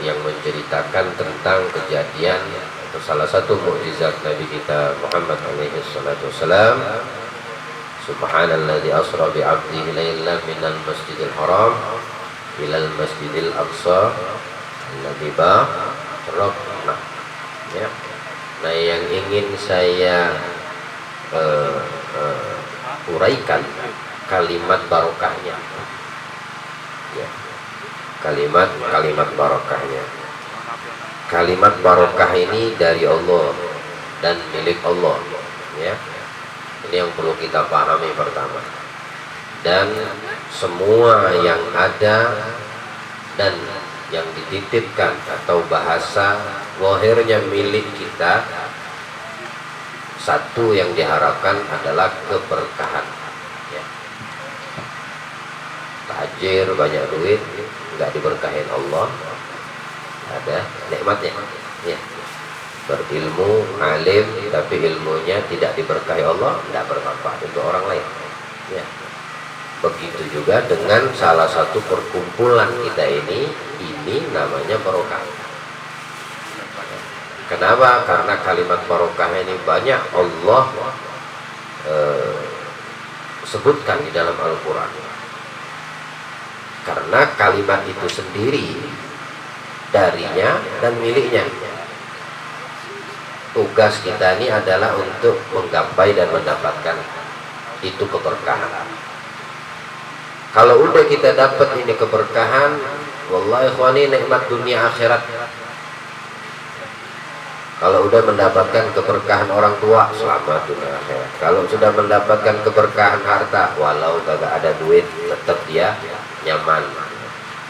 yang menceritakan tentang kejadian atau salah satu mukjizat Nabi kita Muhammad alaihi salatu wasalam. Subhanalladzi asra bi 'abdihi lailan minal masjidil haram ilal masjidil aqsa alladzi barakna. Ya. Nah, yang ingin saya uraikan kalimat barokahnya. Ya. Kalimat barokahnya. Kalimat barokah ini dari Allah dan milik Allah, ya. Ini yang perlu kita pahami pertama. Dan semua yang ada dan yang dititipkan atau bahasa zahirnya milik kita, satu yang diharapkan adalah keberkahan, ya. Tajir, banyak duit, nggak diberkahin Allah, ada nikmatnya, ya. Berilmu, alim, tapi ilmunya tidak diberkahi Allah, tidak bermanfaat untuk orang lain, ya. Begitu juga dengan salah satu perkumpulan kita ini namanya barokah. Kenapa? Karena kalimat barokah ini banyak Allah sebutkan di dalam Al-Quran. Karena kalimat itu sendiri darinya dan miliknya. Tugas kita ini adalah untuk menggapai dan mendapatkan itu keberkahan. Kalau udah kita dapat ini keberkahan, wallahi ikhwani, nikmat dunia akhirat. Kalau udah mendapatkan keberkahan orang tua, selamat dunia akhirat. Kalau sudah mendapatkan keberkahan harta, walau kagak ada duit, tetap dia nyaman.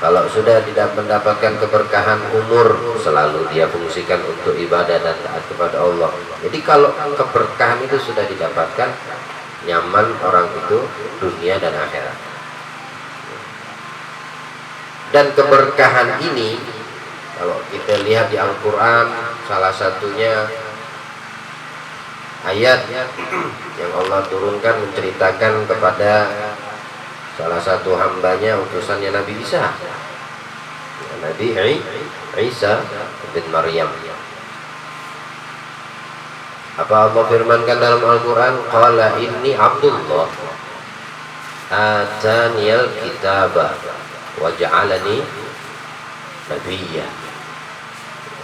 Kalau sudah tidak mendapatkan keberkahan umur, selalu dia fungsikan untuk ibadah dan taat kepada Allah. Jadi kalau keberkahan itu sudah didapatkan, nyaman orang itu dunia dan akhirat. Dan keberkahan ini, kalau kita lihat di Al-Quran, salah satunya ayat yang Allah turunkan menceritakan kepada salah satu hambanya, utusannya Nabi Isa, Nabi Isa bin Maryam. Apa Allah firmankan dalam Al-Quran? Qala inni Abdullah ataniyal kitaba wa ja'alani nabiyya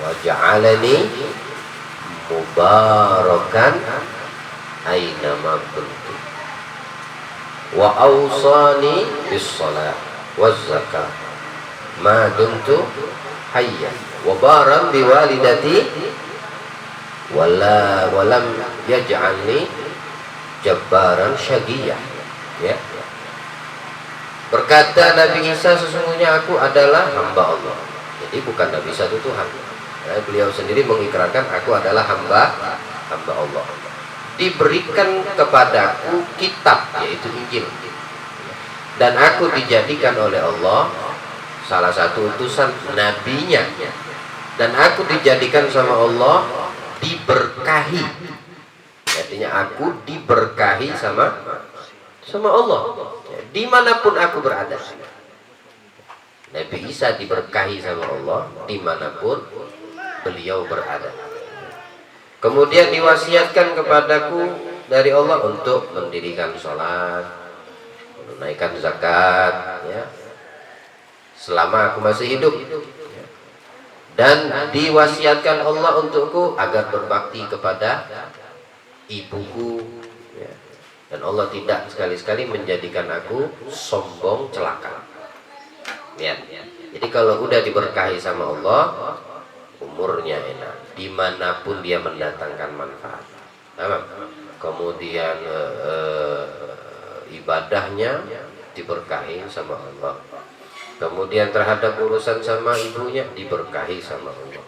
wa ja'alani mubarakan aynama kuntu wa awsani bis salat waz zakat ma dumtu hayya wa baran bi walidati walam yaj'alni jabbaran syaqiyya. Ya. Berkata Nabi Isa, sesungguhnya aku adalah hamba Allah. Jadi bukan Nabi Isa itu Tuhan. Ya, beliau sendiri mengikrarkan aku adalah hamba Allah. Diberikan kepadaku kitab, yaitu Injil, dan aku dijadikan oleh Allah salah satu utusan nabinya, dan aku dijadikan sama Allah diberkahi. Artinya aku diberkahi sama Allah, ya, dimanapun aku berada. Nabi Isa diberkahi sama Allah dimanapun beliau berada. Kemudian diwasiatkan kepadaku dari Allah untuk mendirikan sholat, menunaikan zakat, ya, selama aku masih hidup. Dan diwasiatkan Allah untukku agar berbakti kepada ibuku, ya. Dan Allah tidak sekali-sekali menjadikan aku sombong celaka. Ya. Jadi kalau udah diberkahi sama Allah, umurnya enak, dimanapun dia mendatangkan manfaat. Kemudian ibadahnya diberkahi sama Allah. Kemudian terhadap urusan sama ibunya diberkahi sama Allah.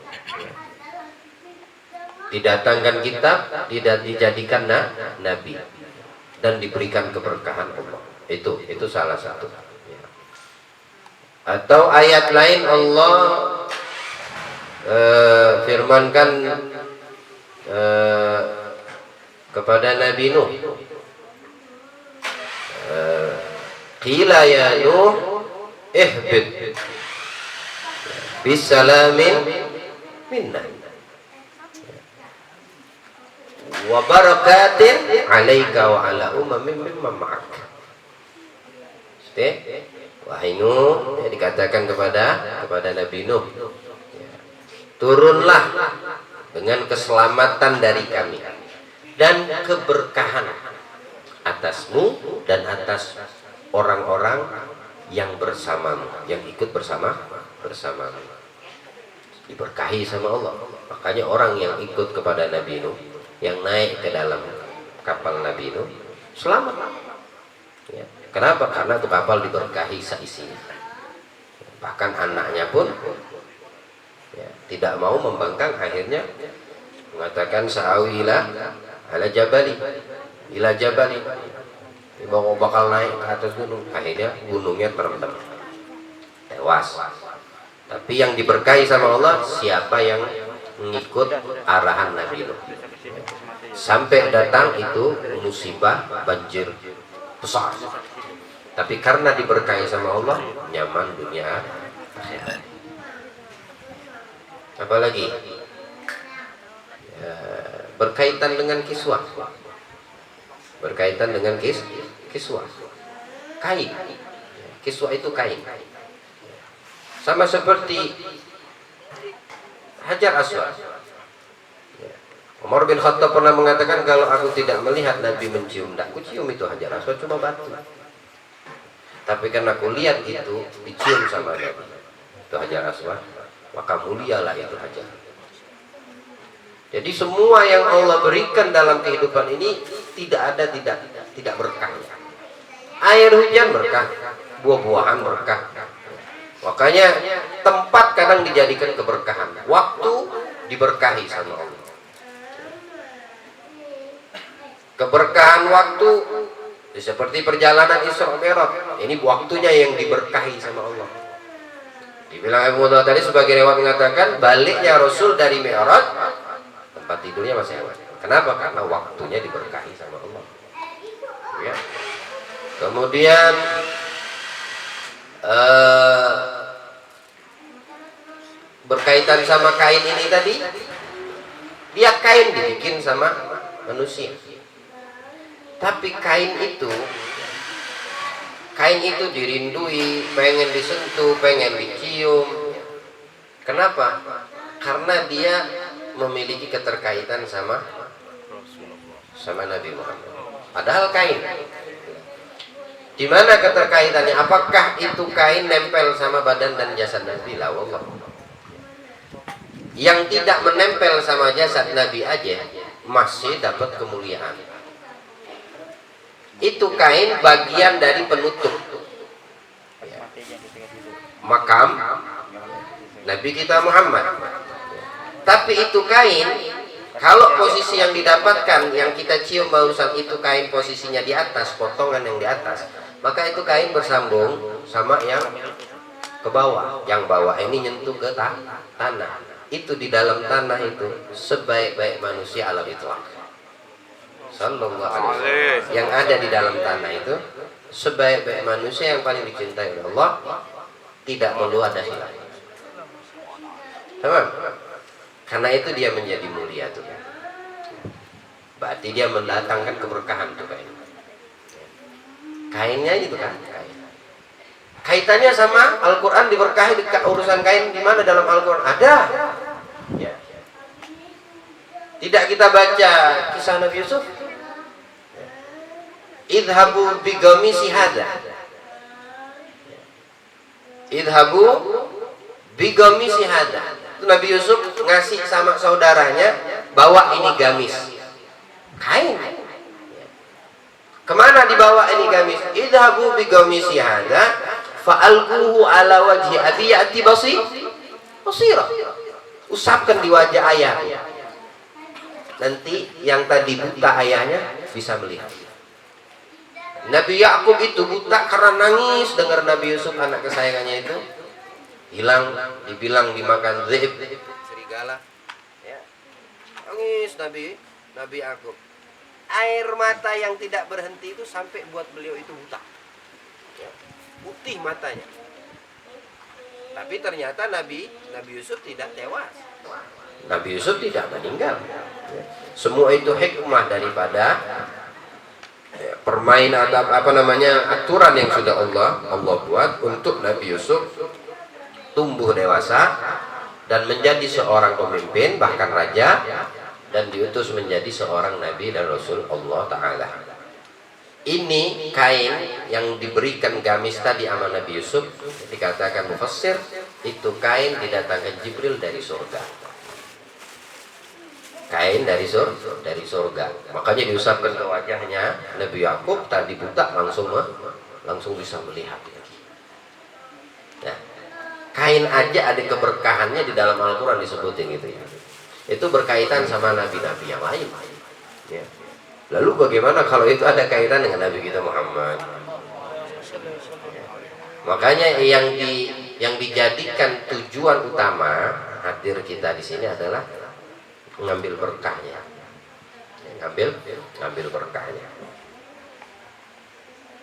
Didatangkan kitab, tidak dijadikan nabi, dan diberikan keberkahan Allah. Itu salah satu. Atau ayat lain Allah firmankan kepada Nabi Nuh, qila ya Nuh ihbit bisalamin minna wa barakatin alaika wa ala umamin mimman ma'ak. Wahai Nuh, dikatakan kepada Nabi Nuh, turunlah dengan keselamatan dari kami dan keberkahan atasmu dan atas orang-orang yang bersamamu, yang ikut bersamamu. Diberkahi sama Allah. Makanya orang yang ikut kepada Nabi Nuh, yang naik ke dalam kapal Nabi Nuh, selamat. Ya. Kenapa? Karena itu kapal diberkahi seisinya. Bahkan anaknya pun ya, tidak mau membangkang, akhirnya mengatakan sa'awi ala jabali ila jabali, mau bakal naik ke atas gunung, akhirnya gunungnya terendam, tewas. Tapi yang diberkahi sama Allah siapa yang mengikut arahan Nabi Nuh, sampai datang itu musibah banjir besar, tapi karena diberkahi sama Allah nyaman dunia akhirat. Apalagi ya, berkaitan dengan kiswah, berkaitan dengan kiswah, kain. Kiswah itu kain, sama seperti Hajar Aswad. Umar bin Khattab pernah mengatakan, kalau aku tidak melihat Nabi mencium, tidak aku cium itu Hajar Aswad, cuma batu. Tapi karena aku lihat itu dicium sama Nabi, itu Hajar Aswad, maka mulialah itu Hajar. Jadi semua yang Allah berikan dalam kehidupan ini tidak ada tidak berkah. Air hujan berkah, buah-buahan berkah. Makanya tempat kadang dijadikan keberkahan, waktu diberkahi sama Allah. Keberkahan waktu seperti perjalanan Isra Mi'raj, ini waktunya yang diberkahi sama Allah. Dibilang Abu Muhammad tadi sebagai riwayat mengatakan baliknya Rasul dari Mi'raj, tempat tidurnya masih aman. Kenapa? Karena waktunya diberkahi sama Allah. Ya. Kemudian berkaitan sama kain ini tadi, dia kain dibikin sama manusia. Tapi kain itu dirindui, pengen disentuh, pengen dicium. Kenapa? Karena dia memiliki keterkaitan sama Nabi Muhammad. Padahal kain, di mana keterkaitannya? Apakah itu kain nempel sama badan dan jasad Nabi? La wallah. Yang tidak menempel sama jasad Nabi aja masih dapat kemuliaan. Itu kain bagian dari penutup makam Nabi kita Muhammad. Tapi itu kain, kalau posisi yang didapatkan, yang kita cium barusan itu kain posisinya di atas, potongan yang di atas, maka itu kain bersambung sama yang ke bawah. Yang bawah ini nyentuh ke tanah. Itu di dalam tanah itu sebaik-baik manusia alam itlaq. Sallallahu alaihi wasallam. Yang ada di dalam tanah itu sebaik-baik manusia yang paling dicintai oleh Allah, tidak perlu ada khilaf. Tamam? Karena itu dia menjadi mulia tuh. Berarti dia mendatangkan keberkahan tuh kain. Kainnya itu kan kain. Kaitannya sama Al-Qur'an, diberkahi di urusan kain di mana dalam Al-Qur'an? Ada. Ya. Tidak kita baca kisah Nabi Yusuf? Idhabu bigamisi hada. Idhabu bigamisi hada. Itu Nabi Yusuf ngasih sama saudaranya, bawa ini gamis, kain. Kemana dibawa ini gamis? Idhabu bigamisi hada fa'alquhu ala wajhi abi ya'ti basira. Usapkan di wajah ayah. Nanti yang tadi buta ayahnya bisa melihat. Nabi Yakub itu buta karena nangis dengar Nabi Yusuf anak kesayangannya itu hilang, dibilang dimakan zib, serigala. Ya. Nangis Nabi Yakub. Air mata yang tidak berhenti itu sampai buat beliau itu buta. Ya. Putih matanya. Tapi ternyata Nabi Yusuf tidak tewas. Nabi Yusuf tidak meninggal. Semua itu hikmah daripada permainan atau aturan yang sudah Allah buat untuk Nabi Yusuf tumbuh dewasa dan menjadi seorang pemimpin, bahkan raja, dan diutus menjadi seorang nabi dan rasul Allah Ta'ala. Ini kain yang diberikan gamis tadi sama Nabi Yusuf, dikatakan mufassir, itu kain didatangkan Jibril dari surga. Kain dari surga. Makanya diusapkan ke wajahnya Nabi Yakub, tadi buta langsung bisa melihat. Nah, kain aja ada keberkahannya di dalam Al-Quran disebutin gitu ya. Itu berkaitan sama nabi-nabi yang lain. Ya. Lalu bagaimana kalau itu ada kaitan dengan Nabi kita Muhammad? Ya. Makanya yang dijadikan tujuan utama hadir kita di sini adalah mengambil berkahnya. Ya, ngambil berkahnya.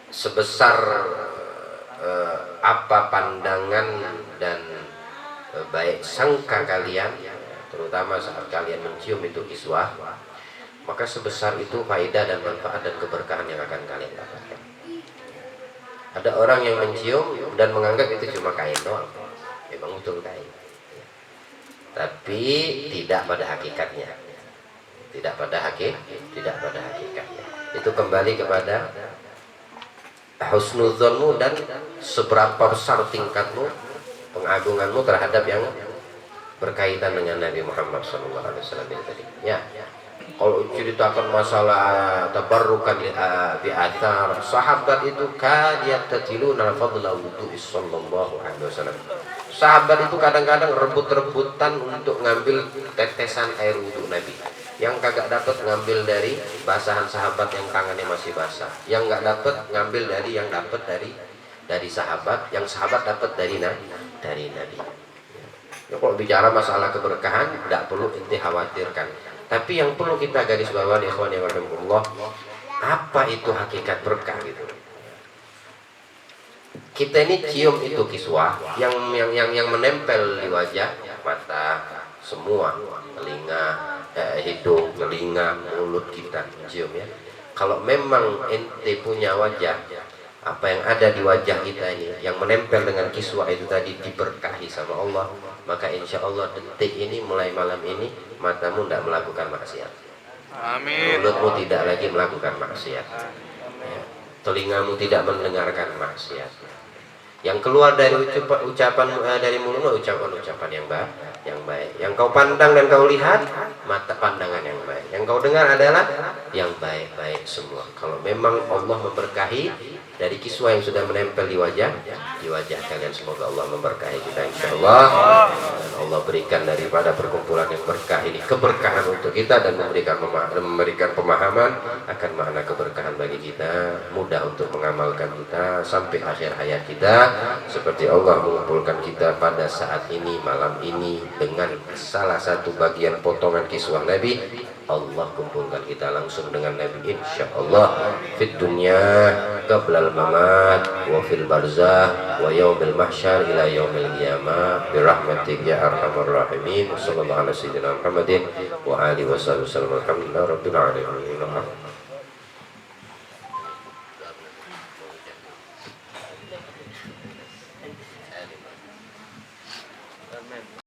Sebesar apa pandangan dan baik sangka kalian, terutama saat kalian mencium itu kiswah, maka sebesar itu faedah dan manfaat dan keberkahan yang akan kalian dapatkan. Ada orang yang mencium dan menganggap itu cuma kain doang, memang betul kain, tapi tidak pada hakikatnya, tidak pada hakikatnya. Itu kembali kepada husnuzonmu dan seberapa besar tingkatmu, pengagunganmu terhadap yang berkaitan dengan Nabi Muhammad SAW tadi. Ya, kalau ceritakan masalah tabarrukan bi athar sahabat itu kadiyat tatiluna fadla wudu'i sallallahu alaihi wasallam. Sahabat itu kadang-kadang rebut-rebutan untuk ngambil tetesan air wudhu Nabi. Yang kagak dapat ngambil dari basahan sahabat yang tangannya masih basah. Yang nggak dapat ngambil dari yang dapat dari sahabat, yang sahabat dapat dari Nabi. Ya, kalau bicara masalah keberkahan tidak perlu inti khawatirkan. Tapi yang perlu kita garis bawahi ikhwan ya rahimakumullah, apa itu hakikat berkah gitu. Kita ini cium itu kiswah yang menempel di wajah, mata, semua, telinga, hidung, telinga, mulut kita cium ya. Kalau memang ente punya wajah, apa yang ada di wajah kita ini yang menempel dengan kiswah itu tadi diberkahi sama Allah, maka insya Allah detik ini mulai malam ini matamu tidak melakukan maksiat. Amin. Mulutmu tidak lagi melakukan maksiat. Ya. Telingamu tidak mendengarkan maksiat. Yang keluar dari ucapan dari mulutmu ucapan yang baik. Yang kau pandang dan kau lihat mata pandangan yang baik. Yang kau dengar adalah yang baik-baik semua. Kalau memang Allah memberkahi dari kiswah yang sudah menempel di wajah kalian, semoga Allah memberkahi kita insyaallah. Dan Allah berikan daripada perkumpulan yang berkah ini keberkahan untuk kita dan memberikan pemahaman akan makna keberkahan bagi kita, mudah untuk mengamalkan kita sampai akhir hayat kita, seperti Allah mengumpulkan kita pada saat ini, malam ini, dengan salah satu bagian potongan kiswah Nabi. Allah kumpulkan kita langsung dengan Nabi insyaallah fid dunya qabla al-mamat wa fil barzah wa yaumil mahsyar ila yaumil qiyamah bi rahmatika ya arhamar rahimin. Sallallahu alaihi wasallam Muhammadin wa alihi wasallam. Alhamdulillahi rabbil alamin.